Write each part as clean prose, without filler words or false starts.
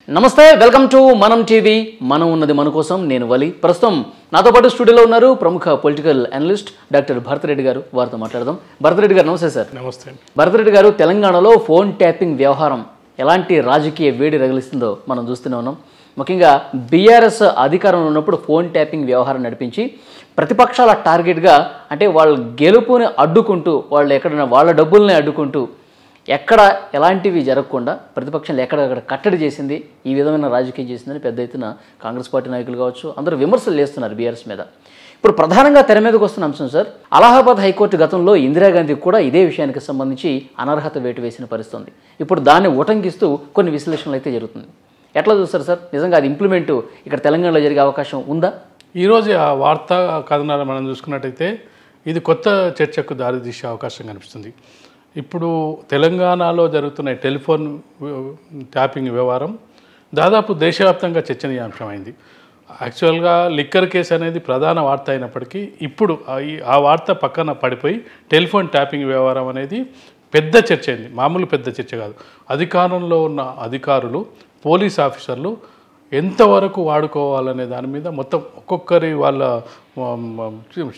నమస్తే, welcome to మనం TV. మనం ఉన్నది మన కోసం. నేను వలి. ప్రస్తుతం నాతో పాటు స్టూడియోలో ఉన్నారు ప్రముఖ పొలిటికల్ అనలిస్ట్ డాక్టర్ భరతరెడ్డి గారు. వారితో మాట్లాడదాం. భరతరెడ్డి గారు నమస్తే సార్. నమస్తే. భరతరెడ్డి గారు, తెలంగాణలో ఫోన్ ట్యాపింగ్ వ్యవహారం ఎలాంటి రాజకీయ వేడి రగిలిస్తుందో మనం చూస్తూనే ఉన్నాం. ముఖ్యంగా బీఆర్ఎస్ అధికారంలో ఉన్నప్పుడు ఫోన్ ట్యాపింగ్ వ్యవహారం నడిపించి ప్రతిపక్షాల టార్గెట్గా, అంటే వాళ్ళ గెలుపుని అడ్డుకుంటూ, వాళ్ళు ఎక్కడైనా వాళ్ళ డబ్బుల్ని అడ్డుకుంటూ ఎక్కడ ఎలాంటివి జరగకుండా ప్రతిపక్షాలు ఎక్కడెక్కడ కట్టడి చేసింది, ఈ విధమైన రాజకీయం చేసిందని పెద్ద ఎత్తున కాంగ్రెస్ పార్టీ నాయకులు కావచ్చు అందరూ విమర్శలు చేస్తున్నారు బీఆర్ఎస్ మీద. ఇప్పుడు ప్రధానంగా తెర మీదకి వస్తున్న అంశం సార్, అలహాబాద్ హైకోర్టు గతంలో ఇందిరాగాంధీకి కూడా ఇదే విషయానికి సంబంధించి అనర్హత వేటు వేసిన పరిస్థితి. ఇప్పుడు దాన్ని ఉటంకిస్తూ కొన్ని విశ్లేషణలు అయితే జరుగుతుంది. ఎట్లా చూస్తారు సార్? నిజంగా అది ఇంప్లిమెంట్ ఇక్కడ తెలంగాణలో జరిగే అవకాశం ఉందా? ఈరోజు ఆ వార్తా కథనాలు మనం చూసుకున్నట్టయితే ఇది కొత్త చర్చకు దారితీసే అవకాశం కనిపిస్తుంది. ఇప్పుడు తెలంగాణలో జరుగుతున్న టెలిఫోన్ ట్యాపింగ్ వ్యవహారం దాదాపు దేశవ్యాప్తంగా చర్చనీయాంశమైంది. యాక్చువల్గా లిక్కర్ కేసు అనేది ప్రధాన వార్త అయినప్పటికీ ఇప్పుడు ఆ వార్త పక్కన పడిపోయి టెలిఫోన్ ట్యాపింగ్ వ్యవహారం అనేది పెద్ద చర్చ అయింది. మామూలు పెద్ద చర్చ కాదు. అధికారంలో ఉన్న అధికారులు, పోలీస్ ఆఫీసర్లు ఎంతవరకు వాడుకోవాలనే దాని మీద మొత్తం ఒక్కొక్కరి వాళ్ళ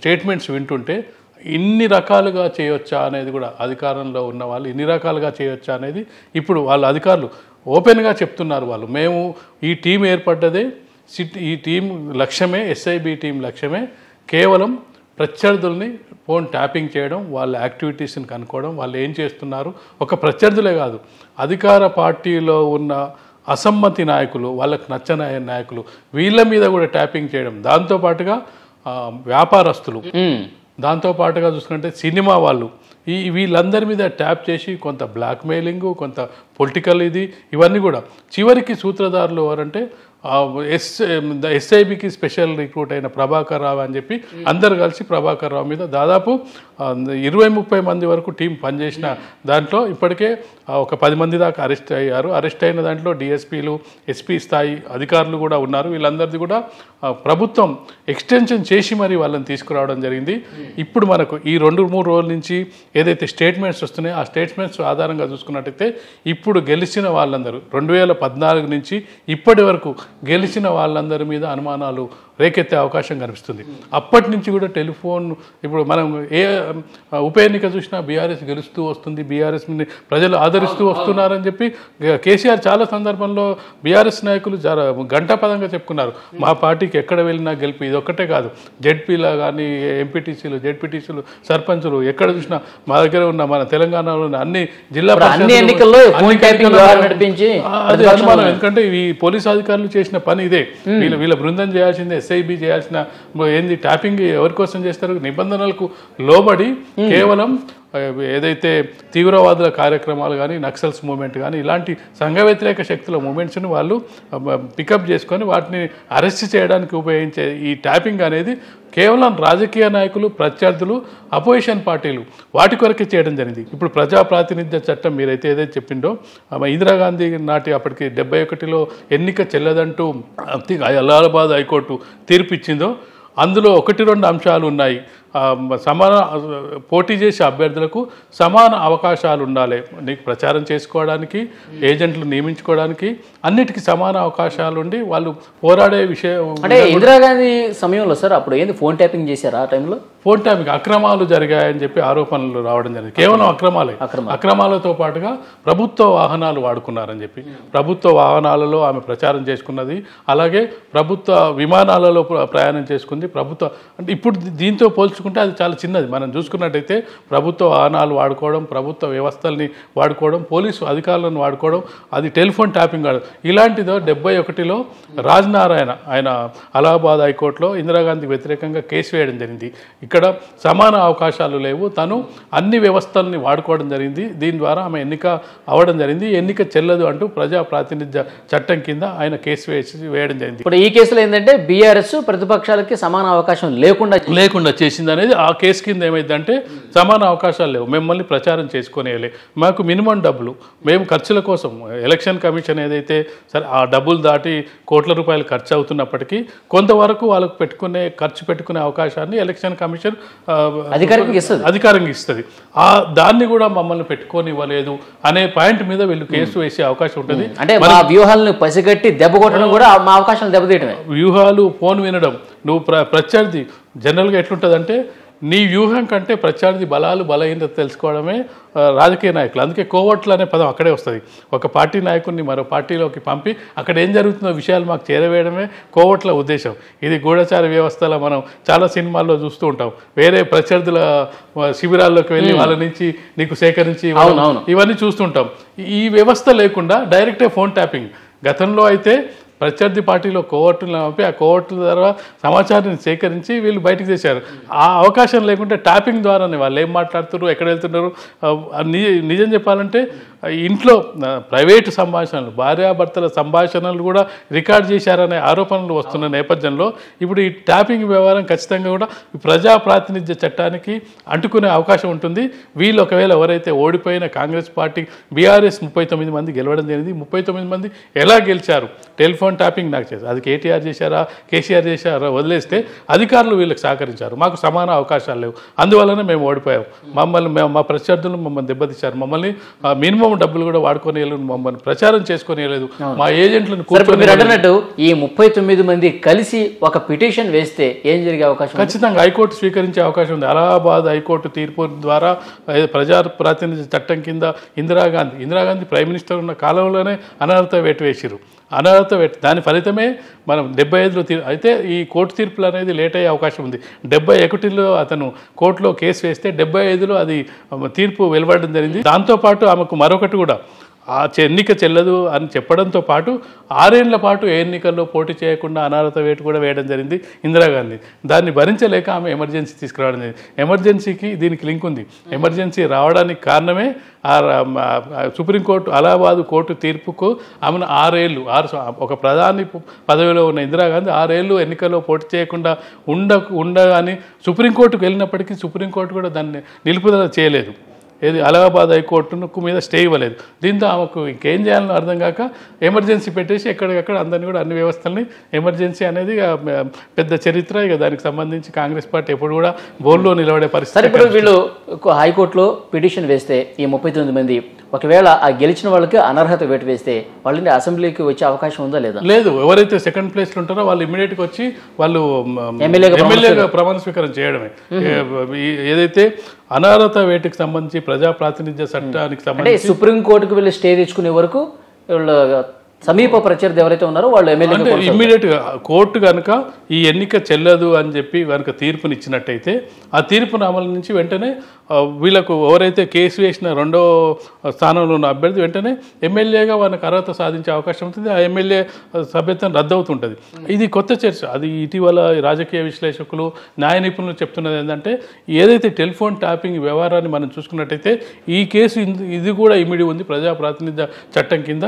స్టేట్మెంట్స్ వింటుంటే ఇన్ని రకాలుగా చేయొచ్చా అనేది కూడా, అధికారంలో ఉన్న వాళ్ళు ఇన్ని రకాలుగా చేయొచ్చా అనేది ఇప్పుడు వాళ్ళ అధికారులు ఓపెన్గా చెప్తున్నారు. వాళ్ళు మేము ఈ టీం ఏర్పడ్డదే, ఈ టీం లక్ష్యమే, ఎస్ఐబి టీం లక్ష్యమే కేవలం ప్రత్యర్థుల్ని ఫోన్ ట్యాపింగ్ చేయడం, వాళ్ళ యాక్టివిటీస్ని కనుక్కోవడం, వాళ్ళు ఏం చేస్తున్నారు. ఒక ప్రత్యర్థులే కాదు, అధికార పార్టీలో ఉన్న అసమ్మతి నాయకులు, వాళ్ళకు నచ్చని నాయకులు, వీళ్ళ మీద కూడా ట్యాపింగ్ చేయడం. దాంతోపాటుగా వ్యాపారస్తులు, దాంతోపాటుగా చూసుకుంటే సినిమా వాళ్ళు, వీళ్ళందరి మీద ట్యాప్ చేసి కొంత బ్లాక్మెయిలింగ్, కొంత పొలిటికల్ ఇవన్నీ కూడా. చివరికి సూత్రధారులు ఎవరంటే ఎస్ఐబికి స్పెషల్ రిక్రూట్ అయిన ప్రభాకర్ రావు అని చెప్పి అందరు కలిసి ప్రభాకర్ రావు మీద దాదాపు 20-30 మంది వరకు టీం పనిచేసిన దాంట్లో ఇప్పటికే ఒక 10 మంది దాకా అరెస్ట్ అయ్యారు. అరెస్ట్ అయిన దాంట్లో డిఎస్పీలు, ఎస్పీ స్థాయి అధికారులు కూడా ఉన్నారు. వీళ్ళందరిది కూడా ప్రభుత్వం ఎక్స్టెన్షన్ చేసి మరి వాళ్ళని తీసుకురావడం జరిగింది. ఇప్పుడు మనకు ఈ 2-3 రోజుల నుంచి ఏదైతే స్టేట్మెంట్స్ వస్తున్నాయో ఆ స్టేట్మెంట్స్ ఆధారంగా చూసుకున్నట్టయితే ఇప్పుడు గెలిచిన వాళ్ళందరూ 2014 నుంచి ఇప్పటి వరకు గెలిచిన వాళ్ళందరి మీద అనుమానాలు రేకెత్తే అవకాశం కనిపిస్తుంది. అప్పటి నుంచి కూడా టెలిఫోన్, ఇప్పుడు మనం ఏ ఉప ఎన్నిక చూసినా బీఆర్ఎస్ గెలుస్తూ వస్తుంది, బీఆర్ఎస్ని ప్రజలు ఆదరిస్తూ వస్తున్నారని చెప్పి కేసీఆర్ చాలా సందర్భంలో బీఆర్ఎస్ నాయకులు గంటాపదంగా చెప్పుకున్నారు. మా పార్టీకి ఎక్కడ వెళ్ళినా గెలుపు. ఇది ఒక్కటే కాదు, జెడ్పీలో కానీ జెడ్పీటీసీలు, సర్పంచులు ఎక్కడ చూసినా మా దగ్గర ఉన్న, మన తెలంగాణలో ఉన్న అన్ని జిల్లా ఎన్నికల్లో ఎందుకంటే ఈ పోలీస్ అధికారులు చేసిన పని ఇదే. వీళ్ళ బృందం చేయాల్సిందే, ఎస్ఐబి చేయాల్సిన ఏంది ట్యాపింగ్ ఎవరి కోసం చేస్తారు? నిబంధనలకు లోబడి కేవలం ఏదైతే తీవ్రవాదుల కార్యక్రమాలు కానీ, నక్సల్స్ మూవ్మెంట్ కానీ, ఇలాంటి సంఘ వ్యతిరేక శక్తుల మూవ్మెంట్స్ని వాళ్ళు పికప్ చేసుకొని వాటిని అరెస్ట్ చేయడానికి ఉపయోగించే ఈ ట్యాపింగ్ అనేది కేవలం రాజకీయ నాయకులు, ప్రత్యర్థులు, అపోజిషన్ పార్టీలు వాటి కొరకే చేయడం జరిగింది. ఇప్పుడు ప్రజా ప్రాతినిధ్య చట్టం మీరైతే ఏదైతే చెప్పిండో, ఇందిరాగాంధీ నాటి అప్పటికి 71లో ఎన్నిక చెల్లదంటూ అలహాబాద్ హైకోర్టు తీర్పు ఇచ్చిందో అందులో 1-2 అంశాలు ఉన్నాయి. సమాన పోటీ చేసే అభ్యర్థులకు సమాన అవకాశాలు ఉండాలి. నీకు ప్రచారం చేసుకోవడానికి, ఏజెంట్లు నియమించుకోవడానికి అన్నిటికీ సమాన అవకాశాలు ఉండి వాళ్ళు పోరాడే విషయం. అంటే ఇందిరాగాంధీ సమయంలో సార్ అప్పుడు ఏంది ఫోన్ ట్యాపింగ్ చేశారు? ఆ టైంలో ఫోన్ ట్యాపింగ్ అక్రమాలు జరిగాయని చెప్పి ఆరోపణలు రావడం జరిగింది. కేవలం అక్రమాలే. అక్రమాలతో పాటుగా ప్రభుత్వ వాహనాలు వాడుకున్నారని చెప్పి, ప్రభుత్వ వాహనాలలో ఆమె ప్రచారం చేసుకున్నది, అలాగే ప్రభుత్వ విమానాలలో ప్రయాణం చేసుకుంది. ప్రభుత్వ అంటే ఇప్పుడు దీంతో పోల్చుకుంటే అది చాలా చిన్నది. మనం చూసుకున్నట్టయితే ప్రభుత్వ వాహనాలు వాడుకోవడం, ప్రభుత్వ వ్యవస్థల్ని వాడుకోవడం, పోలీసు అధికారులను వాడుకోవడం, అది టెలిఫోన్ ట్యాపింగ్ కాదు. ఇలాంటిదో 71లో రాజనారాయణ ఆయన అలహాబాద్ హైకోర్టులో ఇందిరాగాంధీకి వ్యతిరేకంగా కేసు వేయడం జరిగింది. ఇక్కడ సమాన అవకాశాలు లేవు, తను అన్ని వ్యవస్థల్ని వాడుకోవడం జరిగింది, దీని ద్వారా ఆమె ఎన్నిక అవ్వడం జరిగింది, ఎన్నిక చెల్లదు అంటూ ప్రజా ప్రాతినిధ్య చట్టం కింద ఆయన కేసు వేయడం జరిగింది. ఇప్పుడు ఈ కేసులో ఏంటంటే బీఆర్ఎస్ ప్రతిపక్షాలకి సమాన అవకాశం లేకుండా చేసింది అనేది ఆ కేసు కింద ఏమైందంటే సమాన అవకాశాలు లేవు, మిమ్మల్ని ప్రచారం చేసుకునేలే, మాకు మినిమం డబ్బులు, మేము ఖర్చుల కోసం ఎలక్షన్ కమిషన్ ఏదైతే సరే ఆ డబ్బులు దాటి కోట్ల రూపాయలు ఖర్చు అవుతున్నప్పటికీ కొంతవరకు వాళ్ళకు ఖర్చు పెట్టుకునే అవకాశాన్ని ఎలక్షన్ కమిషన్ కమిషన్ అధికారంగా ఇస్తుంది. దాన్ని కూడా మమ్మల్ని పెట్టుకొని ఇవ్వలేదు అనే పాయింట్ మీద వీళ్ళు కేసు వేసే అవకాశం ఉంటుంది. అంటే మా వ్యూహాలను పసిగట్టి దెబ్బ కొట్టడం కూడా మా అవకాశం దెబ్బతీయటమే. వ్యూహాలు ఫోన్ వినడం, నువ్వు ప్రత్యర్థి జనరల్గా ఎట్లుంటుందంటే నీ వ్యూహం కంటే ప్రత్యర్థి బలాలు బలహీనత తెలుసుకోవడమే రాజకీయ నాయకులు. అందుకే కోవట్లు అనే పదం అక్కడే వస్తుంది. ఒక పార్టీ నాయకుడిని మరో పార్టీలోకి పంపి అక్కడ ఏం జరుగుతుందో విషయాలు మాకు చేరవేయడమే కోవట్ల ఉద్దేశం. ఇది గూఢచార వ్యవస్థలో మనం చాలా సినిమాల్లో చూస్తూ ఉంటాం. వేరే ప్రత్యర్థుల శిబిరాల్లోకి వెళ్ళి వాళ్ళ నుంచి నీకు సేకరించి ఇవన్నీ చూస్తుంటాం. ఈ వ్యవస్థ లేకుండా డైరెక్టే ఫోన్ ట్యాపింగ్. గతంలో అయితే ప్రత్యర్థి పార్టీలో కోవర్టులను పంపి ఆ కోవర్టుల ద్వారా సమాచారాన్ని సేకరించి వీళ్ళు బయటకు చేశారు. ఆ అవకాశం లేకుంటే ట్యాపింగ్ ద్వారానే వాళ్ళు ఏం మాట్లాడుతున్నారు, ఎక్కడ వెళ్తున్నారు. నిజం చెప్పాలంటే ఇంట్లో ప్రైవేటు సంభాషణలు, భార్యాభర్తల సంభాషణలు కూడా రికార్డ్ చేశారనే ఆరోపణలు వస్తున్న నేపథ్యంలో ఇప్పుడు ఈ ట్యాపింగ్ వ్యవహారం ఖచ్చితంగా కూడా ప్రజా ప్రాతినిధ్య చట్టానికి అంటుకునే అవకాశం ఉంటుంది. వీళ్ళు ఒకవేళ ఎవరైతే ఓడిపోయిన కాంగ్రెస్ పార్టీ బీఆర్ఎస్ 39 మంది గెలవడం జరిగింది. 39 మంది ఎలా గెలిచారు? టెలిఫోన్ ట్యాపింగ్ నాకు చేశారు. అది కేటీఆర్ చేశారా, కేసీఆర్ చేశారా వదిలేస్తే అధికారులు వీళ్ళకి సహకరించారు. మాకు సమాన అవకాశాలు లేవు, అందువల్లనే మేము ఓడిపోయాం. మా ప్రత్యర్థులు మమ్మల్ని దెబ్బతీశారు. మమ్మల్ని మినిమం డబ్బులు కూడా వాడుకొని మమ్మల్ని ప్రచారం చేసుకొని వెళ్ళలేదు. మా ఏజెంట్లను అన్నట్టు ఈ 39 మంది కలిసి ఒక పిటిషన్ వేస్తే ఏం జరిగే అవకాశం? ఖచ్చితంగా హైకోర్టు స్వీకరించే అవకాశం ఉంది. అలహాబాద్ హైకోర్టు తీర్పు ద్వారా ప్రజా ప్రాతినిధ్య చట్టం కింద ఇందిరాగాంధీ ప్రైమ్ మినిస్టర్ ఉన్న కాలంలోనే అనర్హత వేటు వేసిరు. అనర్హత వేటు దాని ఫలితమే మనం 75లో అయితే ఈ కోర్టు తీర్పులు అనేది లేట్ అయ్యే అవకాశం ఉంది. 71లో అతను కోర్టులో కేసు వేస్తే 75లో అది తీర్పు వెలువడడం జరిగింది. దాంతోపాటు ఆమెకు మరొకటి కూడా ఎన్నిక చెల్లదు అని చెప్పడంతో పాటు 6 ఏళ్ల పాటు ఏ ఎన్నికల్లో పోటీ చేయకుండా అనర్హత వేటు కూడా వేయడం జరిగింది ఇందిరాగాంధీ. దాన్ని భరించలేక ఆమె ఎమర్జెన్సీ తీసుకురావడం జరిగింది. ఎమర్జెన్సీకి దీనికి లింక్ ఉంది. ఎమర్జెన్సీ రావడానికి కారణమే సుప్రీంకోర్టు అలహాబాద్ కోర్టు తీర్పుకు ఆమెను 6 ఏళ్ళు ఒక ప్రధాని పదవిలో ఉన్న ఇందిరాగాంధీ 6 ఏళ్ళు ఎన్నికల్లో పోటీ చేయకుండా ఉండగాని సుప్రీంకోర్టుకు వెళ్ళినప్పటికీ సుప్రీంకోర్టు కూడా దాన్ని నిలుపుదల చేయలేదు. ఏది అలహాబాద్ హైకోర్టుకు మీద స్టే ఇవ్వలేదు. దీంతో ఆమెకు ఇంకేం చేయాలని అర్థం కాక ఎమర్జెన్సీ పెట్టేసి ఎక్కడికక్కడ అందరినీ కూడా అన్ని వ్యవస్థల్ని ఎమర్జెన్సీ అనేది పెద్ద చరిత్ర. ఇక దానికి సంబంధించి కాంగ్రెస్ పార్టీ ఎప్పుడు కూడా బోర్డులో నిలబడే పరిస్థితి. ఇప్పుడు వీళ్ళు హైకోర్టులో పిటిషన్ వేస్తే ఈ 39 మంది ఒకవేళ ఆ గెలిచిన వాళ్ళకి అనర్హత వేటు వేస్తే వాళ్ళని అసెంబ్లీకి వచ్చే అవకాశం ఉందా లేదా? లేదు. ఎవరైతే సెకండ్ ప్లేస్లో ఉంటారో వాళ్ళు ఇమీడియట్గా వచ్చి వాళ్ళు ఎమ్మెల్యేగా ప్రమాణ స్వీకారం చేయడమే. ఏదైతే అనర్హత వేటుకి సంబంధించి ప్రజా ప్రాతినిధ్య చట్టానికి సంబంధించి సుప్రీంకోర్టుకు వెళ్ళి స్టే తెచ్చుకునే వరకు సమీప ప్రత్యర్థి ఎవరైతే ఉన్నారో వాళ్ళు ఎమ్మెల్యే ఇమ్మీడియట్గా కోర్టు కనుక ఈ ఎన్నిక చెల్లదు అని చెప్పి కనుక తీర్పునిచ్చినట్టయితే ఆ తీర్పును అమలు నుంచి వెంటనే వీళ్ళకు ఎవరైతే కేసు వేసిన 2వ స్థానంలో ఉన్న అభ్యర్థి వెంటనే ఎమ్మెల్యేగా వాళ్ళకి అర్హత సాధించే అవకాశం ఉంటుంది. ఆ ఎమ్మెల్యే సభ్యత్వం రద్దవుతుంటుంది. ఇది కొత్త చర్చ. అది ఇటీవల రాజకీయ విశ్లేషకులు, న్యాయ నిపుణులు చెప్తున్నది ఏంటంటే ఏదైతే టెలిఫోన్ ట్యాపింగ్ వ్యవహారాన్ని మనం చూసుకున్నట్టయితే ఈ కేసు ఇది కూడా ఇమిడి ఉంది. ప్రజా ప్రాతినిధ్య చట్టం కింద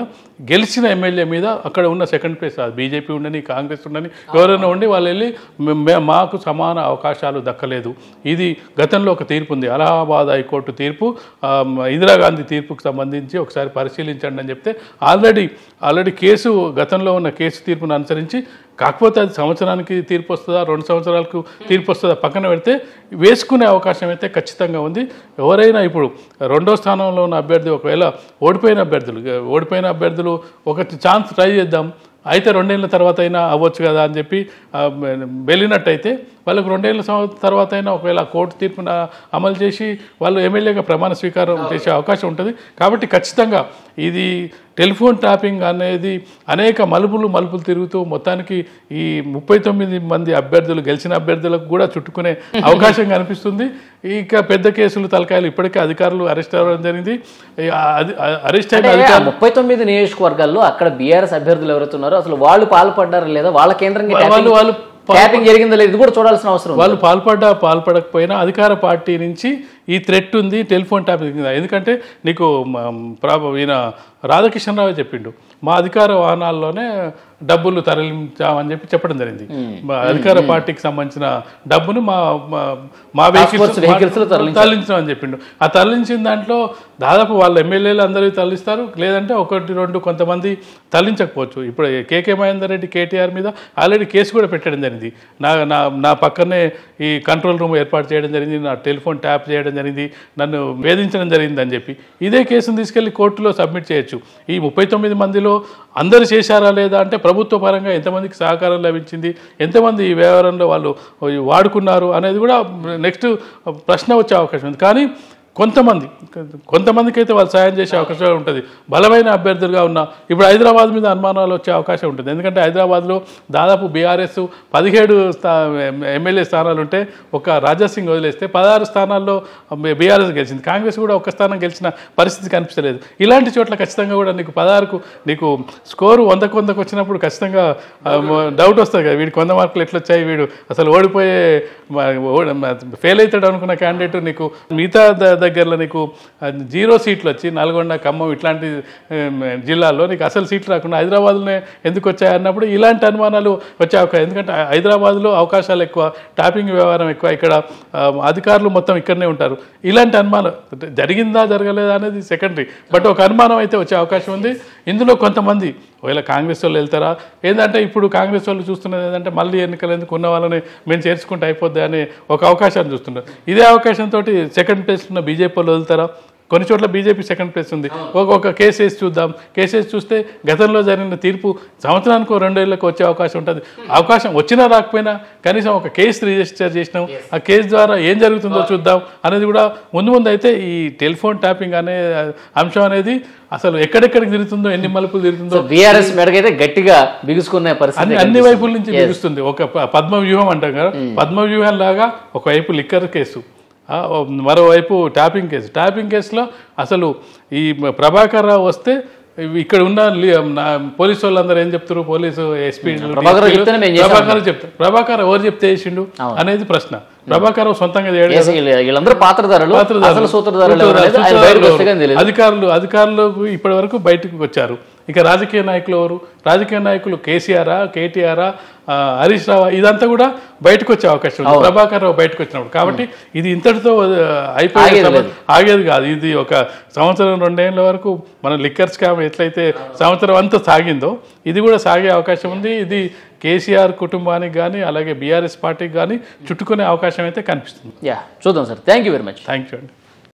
గెలిచిన ఎమ్మెల్యే మీద అక్కడ ఉన్న సెకండ్ ప్లేస్ బీజేపీ ఉండని, కాంగ్రెస్ ఉండని, ఎవరైనా ఉండి వాళ్ళు వెళ్ళి మాకు సమాన అవకాశాలు దక్కలేదు. ఇది గతంలో ఒక తీర్పు ఉంది. అలహాబాద్ హైకోర్టు తీర్పు ఇందిరాగాంధీ తీర్పుకు సంబంధించి ఒకసారి పరిశీలించండి అని చెప్తే ఆల్రెడీ కేసు గతంలో ఉన్న కేసు తీర్పును అనుసరించి కాకపోతే అది సంవత్సరానికి తీర్పు వస్తుందా, 2 సంవత్సరాలకు తీర్పు వస్తుందా పక్కన పెడితే వేసుకునే అవకాశం అయితే ఖచ్చితంగా ఉంది. ఎవరైనా ఇప్పుడు 2వ స్థానంలో ఉన్న అభ్యర్థి ఒకవేళ ఓడిపోయిన అభ్యర్థులు ఒక ఛాన్స్ ట్రై చేద్దాం, అయితే 2 ఏళ్ల తర్వాత అయినా అవ్వచ్చు కదా అని చెప్పి వెళ్ళినట్టయితే వాళ్ళకు 2 ఏళ్ల తర్వాత అయినా ఒకవేళ కోర్టు తీర్పున అమలు చేసి వాళ్ళు ఎమ్మెల్యేగా ప్రమాణ స్వీకారం చేసే అవకాశం ఉంటుంది. కాబట్టి ఖచ్చితంగా ఇది టెలిఫోన్ ట్యాపింగ్ అనేది అనేక మలుపులు తిరుగుతూ మొత్తానికి ఈ 39 మంది అభ్యర్థులు గెలిచిన అభ్యర్థులకు కూడా చుట్టుకునే అవకాశం కనిపిస్తుంది. ఇక పెద్ద కేసులు తలకాయలు ఇప్పటికే అధికారులు అరెస్ట్ అవ్వడం జరిగింది. అరెస్ట్ అయిన 39 నియోజకవర్గాల్లో అక్కడ బీఆర్ఎస్ అభ్యర్థులు ఎవరైతే ఉన్నారో అసలు వాళ్ళు పాల్పడ్డారా లేదా, వాళ్ళ కేంద్రంగా వాళ్ళు ట్యాపింగ్ జరిగిందా లేదు ఇది కూడా చూడాల్సిన అవసరం. వాళ్ళు పాల్పడకపోయినా అధికార పార్టీ నుంచి ఈ థ్రెట్ ఉంది టెలిఫోన్ ట్యాపింగ్. ఎందుకంటే నీకు ఈయన రాధాకిషన్ రావు చెప్పిండు, మా అధికార వాహనాల్లోనే డబ్బులు తరలించామని చెప్పడం జరిగింది. అధికార పార్టీకి సంబంధించిన డబ్బును మా వెహికల్స్ తరలించామని చెప్పిండు. ఆ తరలించిన దాంట్లో దాదాపు వాళ్ళ ఎమ్మెల్యేలు అందరికీ తరలిస్తారు, లేదంటే 1-2 కొంతమంది తరలించకపోవచ్చు. ఇప్పుడు కేకే మహేందర్ రెడ్డి కేటీఆర్ మీద ఆల్రెడీ కేసు కూడా పెట్టడం జరిగింది. నా పక్కనే ఈ కంట్రోల్ రూమ్ ఏర్పాటు చేయడం జరిగింది, నా టెలిఫోన్ ట్యాప్ చేయడం జరిగింది, నన్ను వేధించడం జరిగింది అని చెప్పి ఇదే కేసును తీసుకెళ్లి కోర్టులో సబ్మిట్ చేయొచ్చు. ఈ 39 మందిలో అందరు చేశారా లేదా అంటే ప్రభుత్వ పరంగా ఎంతమందికి సహకారం లభించింది, ఎంతమంది ఈ వ్యవహారంలో వాళ్ళు వాడుకున్నారు అనేది కూడా నెక్స్ట్ ప్రశ్న వచ్చే అవకాశం ఉంది. కానీ కొంతమందికి అయితే వాళ్ళు సాయం చేసే అవకాశం ఉంటుంది. బలమైన అభ్యర్థులుగా ఉన్న ఇప్పుడు హైదరాబాద్ మీద అనుమానాలు వచ్చే అవకాశం ఉంటుంది. ఎందుకంటే హైదరాబాద్లో దాదాపు బీఆర్ఎస్ 17 ఎమ్మెల్యే స్థానాలు ఉంటే ఒక రాజాసింగ్ వదిలేస్తే 16 స్థానాల్లో బీఆర్ఎస్ గెలిచింది. కాంగ్రెస్ కూడా ఒక్క స్థానం గెలిచిన పరిస్థితి కనిపించలేదు. ఇలాంటి చోట్ల ఖచ్చితంగా కూడా నీకు 16కు నీకు స్కోరు 100కు వచ్చినప్పుడు ఖచ్చితంగా డౌట్ వస్తుంది కదా, వీడికి 100 మార్కులు ఎట్లొచ్చాయి, వీడు అసలు ఓడిపోయే ఫెయిల్ అవుతాడు అనుకున్న క్యాండిడేట్ నీకు మిగతా దగ్గరలో నీకు 0 సీట్లు వచ్చి నల్గొండ, ఖమ్మం ఇట్లాంటి జిల్లాల్లో నీకు అసలు సీట్లు రాకుండా హైదరాబాద్లోనే ఎందుకు వచ్చాయి అన్నప్పుడు ఇలాంటి అనుమానాలు వచ్చే అవకాశం. ఎందుకంటే హైదరాబాద్లో అవకాశాలు ఎక్కువ, ట్యాపింగ్ వ్యవహారం ఎక్కువ, ఇక్కడ అధికారులు మొత్తం ఇక్కడనే ఉంటారు. ఇలాంటి అనుమానం జరిగిందా జరగలేదా అనేది సెకండరీ, బట్ ఒక అనుమానం అయితే వచ్చే అవకాశం ఉంది. ఇందులో కొంతమంది ఒకవేళ కాంగ్రెస్ వాళ్ళు వెళ్తారా, ఏంటంటే ఇప్పుడు కాంగ్రెస్ వాళ్ళు చూస్తున్నది ఏంటంటే మళ్ళీ ఎన్నికలు ఎందుకు ఉన్న వాళ్ళని మేము చేర్చుకుంటే అయిపోద్ది అనే ఒక అవకాశాన్ని చూస్తున్నారు. ఇదే అవకాశంతో సెకండ్ ప్లేస్ ఉన్న బీజేపీ వాళ్ళు వెళ్తారా? కొన్ని చోట్ల బీజేపీ సెకండ్ ప్లేస్ ఉంది. ఒక కేసు వేసి చూద్దాం, కేసు వేసి చూస్తే గతంలో జరిగిన తీర్పు సంవత్సరానికి 2 ఏళ్ళకి వచ్చే అవకాశం ఉంటుంది. అవకాశం వచ్చినా రాకపోయినా కనీసం ఒక కేసు రిజిస్టర్ చేసినాం, ఆ కేసు ద్వారా ఏం జరుగుతుందో చూద్దాం అనేది కూడా ముందు అయితే ఈ టెలిఫోన్ ట్యాపింగ్ అనే అంశం అనేది అసలు ఎక్కడెక్కడికి తిరుగుతుందో, ఎన్ని మలుపులు తిరుగుతుందో బీఆర్ఎస్ మెడకైతే గట్టిగా బిగుసుకునే పరిస్థితి అన్ని వైపుల నుంచి బిగుస్తుంది. ఒక పద్మ వ్యూహం అంటాం కదా, పద్మ వ్యూహం లాగా ఒకవైపు లిక్కర్ కేసు, మరోవైపు ట్యాపింగ్ కేసులో అసలు ఈ ప్రభాకర్ రావు వస్తే ఇక్కడ ఉన్న పోలీసు వాళ్ళందరూ ఏం చెప్తారు, పోలీసు ఎస్పీ ప్రభాకర్ చెప్తారు. ప్రభాకర్ ఎవరు చెప్తే చేసిండు అనేది ప్రశ్న. ప్రభాకర్ సొంతంగా అధికారులు ఇప్పటి వరకు బయటకు వచ్చారు. ఇక రాజకీయ నాయకులు ఎవరు? రాజకీయ నాయకులు కేసీఆర్, కేటీఆర్, హరీష్ రావు, ఇదంతా కూడా బయటకు వచ్చే అవకాశం ఉంది ప్రభాకర్ రావు బయటకు వచ్చినప్పుడు. కాబట్టి ఇది ఇంతటితో ఆగేది కాదు. ఇది ఒక 1-2 ఏళ్ళ వరకు మన లిక్కర్ స్కామ్ ఎట్లయితే సంవత్సరం అంతా సాగిందో ఇది కూడా సాగే అవకాశం ఉంది. ఇది కేసీఆర్ కుటుంబానికి కానీ అలాగే బీఆర్ఎస్ పార్టీకి కానీ చుట్టుకునే అవకాశం అయితే కనిపిస్తుంది. చూద్దాం sir. Thank you very much. Thank you అండి.